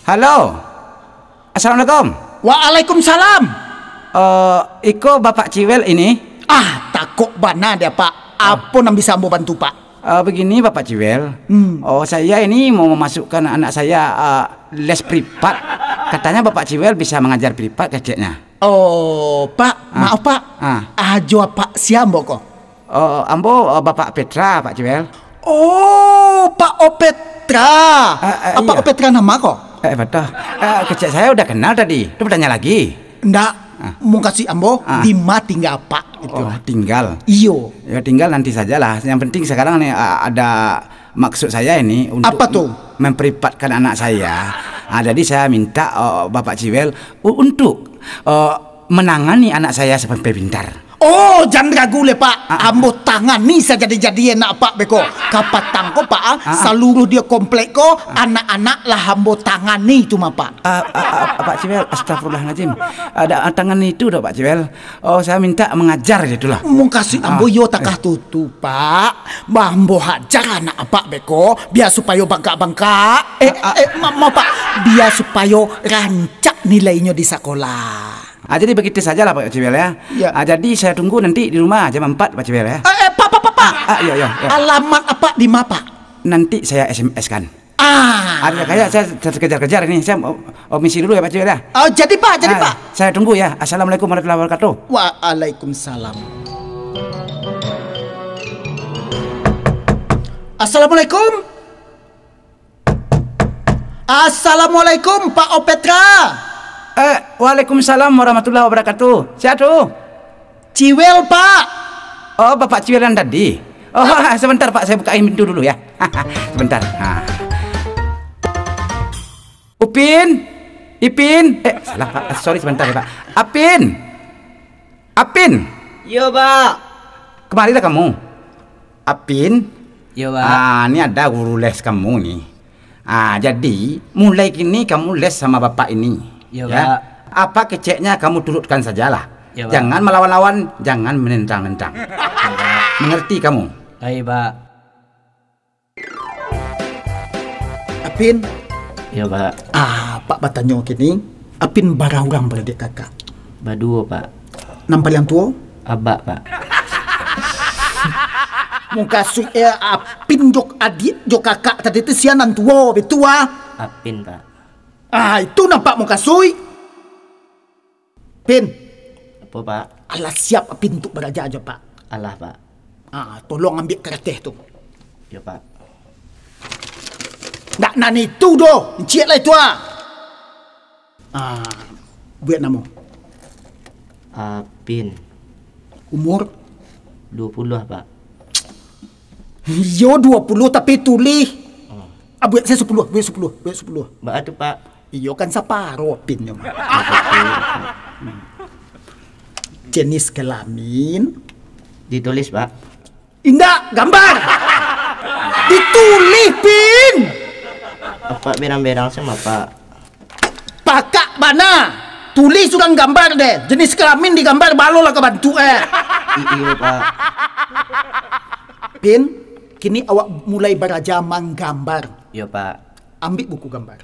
Halo. Assalamualaikum. Waalaikumsalam. Iko Bapak Ciwel ini? Takut bana dia Pak. Apa yang bisa ambo bantu Pak? Begini Bapak Ciwel. Saya ini mau memasukkan anak saya les privat. Katanya Bapak Ciwel bisa mengajar privat keceknya. Oh Pak, maaf Pak. Ajo Pak siambo kok? Ambo Bapak Petra Pak Ciwel. Oh Pak Opetra. Apa Iya. Opetra nama kok? Betul. Kecek saya udah kenal tadi. Udah bertanya lagi. Ndak. Mau kasih ambo di ma tinggal Pak gitu. Tinggal. Iyo. Ya tinggal nanti sajalah. Yang penting sekarang nih ada maksud saya ini untuk apa tuh? Memprivatkan anak saya. Jadi saya minta Bapak Ciwel untuk menangani anak saya sampai pintar. Oh, jangan ragu le Pak. Ambo tangani saja jadi enak Pak beko. Kapatang ko Pak, seluruh dia komplek ko anak-anak lah ambo tangani cuma Pak. Pak Ciwel, astagfirullahaladzim. Ada tangan itu dah Pak Ciwel. Saya minta mengajar itulah. Mau kasih ambo yo takah tutu Pak. Ambo hajar anak Pak beko biar supaya bangka-bangka. Mau Pak, biar supaya rancak nilainya di sekolah. Jadi begitu saja lah Pak Ciwel ya. Jadi saya tunggu nanti di rumah jam 4 Pak Ciwel ya. Pak. Iya. Alamat apa di mana Pak? Nanti saya SMS kan. Kayak saya kejar-kejar ini. Saya misi dulu ya Pak Ciwel ya. Jadi Pak. Saya tunggu ya. Assalamualaikum warahmatullahi wabarakatuh. Waalaikumsalam. Assalamualaikum. Assalamualaikum Pak Opetra. Waalaikumsalam warahmatullahi wabarakatuh. Siapa tuh? Ciwel Pak. Bapak Ciwel yang tadi. Sebentar Pak, saya bukain pintu dulu ya. Sebentar. Ipin. Salah Pak. Sorry sebentar ya Pak. Apin. Yo Pak. Kemarilah kamu. Apin. Yo Pak. Ini ada guru les kamu nih. Jadi mulai kini kamu les sama bapak ini. Ya, ya. Pak. Apa keceknya kamu turutkan sajalah. Ya, Pak. Jangan melawan-lawan, jangan menentang-nentang. Mengerti kamu? Baik Pak. Apin. Ya Pak. Pak bertanya kini. Apin barang orang beradik kakak. Baduo Pak. Nampal yang tua? Abak Pak. Muka Apin jok adik jok kakak tadi itu sianan tua betua. Apin Pak. Itu nampak muka sui. Pin. Apa Pak? Alah siap Apin untuk beraja aja Pak. Alah Pak. Tolong ambil kerateh tu. Ya Pak. Nak nani itu doh. Encik lah itu buat nama. Apin. Umur? 20 Pak. Yo 20 tapi tulis. Buat saya 10. Buat 10. Mbak ada Pak. Iyo kan separo pinnya. Jenis kelamin Ditulis Pak. indah gambar ditulis pin Apa berang-berang sama Pak? pakak mana tulis sudah gambar deh jenis kelamin digambar balo lah kebantu Iya Pak. Pin kini awak mulai beraja menggambar. Iya Pak. Ambil buku gambar.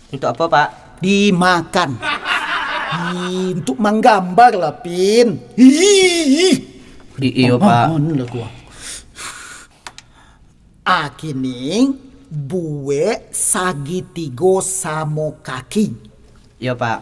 Untuk apa Pak? Dimakan. Untuk menggambar lah Pin. Iya Pak. Kini buwe sagitigo samo kaki. Iya Pak.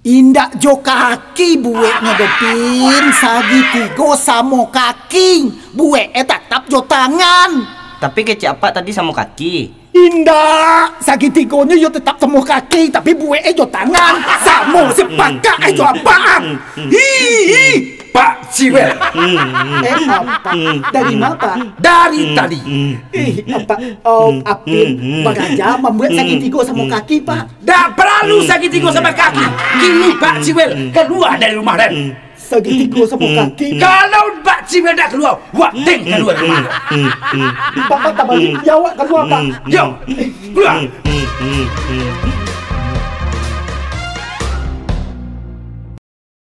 Indak jo kaki buwe ngedepin sagitigo samo kaki. Buwe tetap jo tangan. Tapi kecap Pak tadi sama kaki. Indah sagitigonya yo tetap sama kaki tapi buwe jo tangan. Samo sepakat jo apaan? Hihi. Pak Ciwel. Apa? Dari mana? Dari tadi. Apa? Apin beraja membuat sagitigo sama kaki Pak. Tak perlu sagitigo sama kaki. Kini Pak Ciwel keluar dari rumah Dan. Sagitigo sama kaki. Kalau Pak Ciwel dah keluar, Deng keluar dari rumah. Bapak tak balik jawab keluar Pak. Jom, keluar.